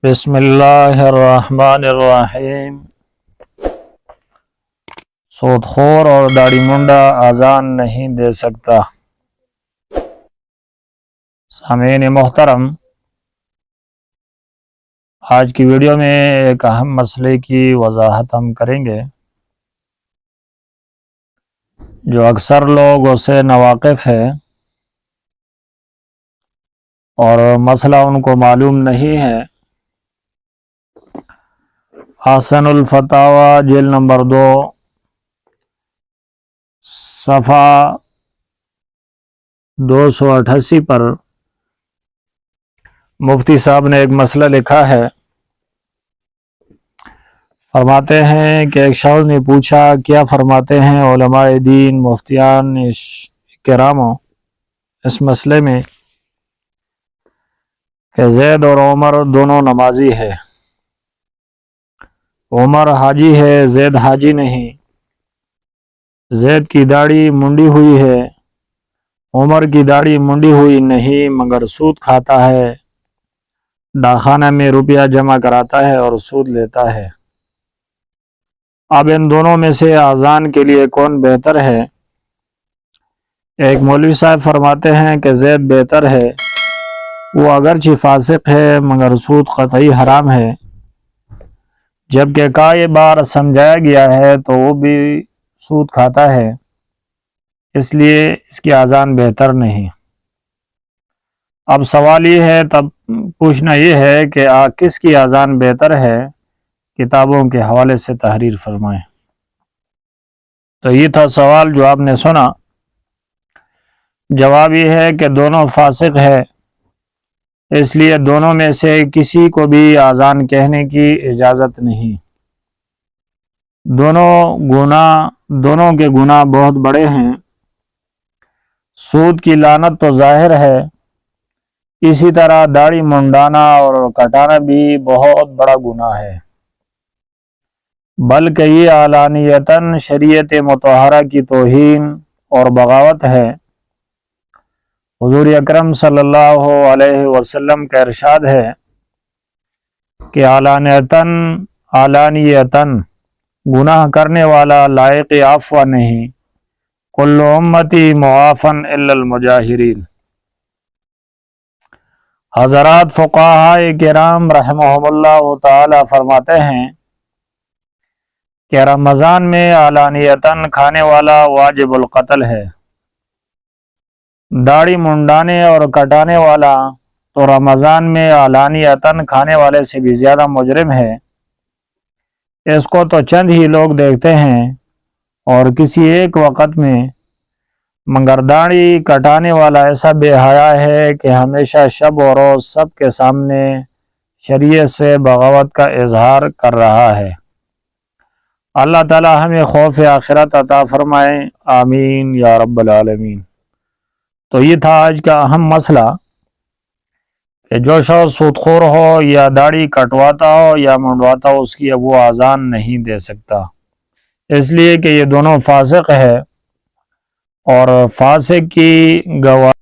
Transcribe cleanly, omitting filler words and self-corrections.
بسم اللہ الرحمن الرحیم۔ سود خور اور داڑھی منڈا اذان نہیں دے سکتا۔ سامعین محترم، آج کی ویڈیو میں ایک اہم مسئلے کی وضاحت ہم کریں گے جو اکثر لوگ اسے ناواقف ہے اور مسئلہ ان کو معلوم نہیں ہے۔ احسن الفتاوی جلد نمبر 2 صفحہ 288 پر مفتی صاحب نے ایک مسئلہ لکھا ہے۔ فرماتے ہیں کہ ایک شخص نے پوچھا، کیا فرماتے ہیں علماء دین مفتیان کرام اس مسئلے میں کہ زید اور عمر دونوں نمازی ہے، عمر حاجی ہے، زید حاجی نہیں، زید کی داڑھی منڈی ہوئی ہے، عمر کی داڑھی منڈی ہوئی نہیں مگر سود کھاتا ہے، ڈاکخانہ میں روپیہ جمع کراتا ہے اور سود لیتا ہے۔ اب ان دونوں میں سے اذان کے لیے کون بہتر ہے؟ ایک مولوی صاحب فرماتے ہیں کہ زید بہتر ہے، وہ اگرچہ فاسق ہے مگر سود قطعی حرام ہے، جبکہ کئی بار سمجھایا گیا ہے تو وہ بھی سود کھاتا ہے، اس لیے اس کی اذان بہتر نہیں۔ اب سوال یہ ہے، تب پوچھنا یہ ہے کہ کس کی اذان بہتر ہے؟ کتابوں کے حوالے سے تحریر فرمائیں۔ تو یہ تھا سوال جو آپ نے سنا۔ جواب یہ ہے کہ دونوں فاسق ہے، اس لیے دونوں میں سے کسی کو بھی اذان کہنے کی اجازت نہیں۔ دونوں کے گناہ بہت بڑے ہیں۔ سود کی لعنت تو ظاہر ہے، اسی طرح داڑھی منڈانا اور کٹانا بھی بہت بڑا گناہ ہے، بلکہ یہ علانیتاً شریعت مطہرہ کی توہین اور بغاوت ہے۔ حضور اکرم صلی اللہ علیہ وسلم کا ارشاد ہے کہ علانیتاً گناہ کرنے والا لائق عفو نہیں، کل امتی معافن الا المجاہرین۔ حضرات فقہاء کرام رحمہم اللہ تعالی فرماتے ہیں کہ رمضان میں علانیتاً کھانے والا واجب القتل ہے، داڑھی منڈانے اور کٹانے والا تو رمضان میں علانیتاً کھانے والے سے بھی زیادہ مجرم ہے۔ اس کو تو چند ہی لوگ دیکھتے ہیں اور کسی ایک وقت میں، مگر داڑھی کٹانے والا ایسا بے حیا ہے کہ ہمیشہ شب و روز سب کے سامنے شریعت سے بغاوت کا اظہار کر رہا ہے۔ اللہ تعالی ہمیں خوف آخرت عطا فرمائے، آمین یا رب العالمین۔ تو یہ تھا آج کا اہم مسئلہ کہ جو شخص سود خور ہو یا داڑھی کٹواتا ہو یا منڈواتا ہو، اس کی اب وہ اذان نہیں دے سکتا، اس لیے کہ یہ دونوں فاسق ہے اور فاسق کی گواہی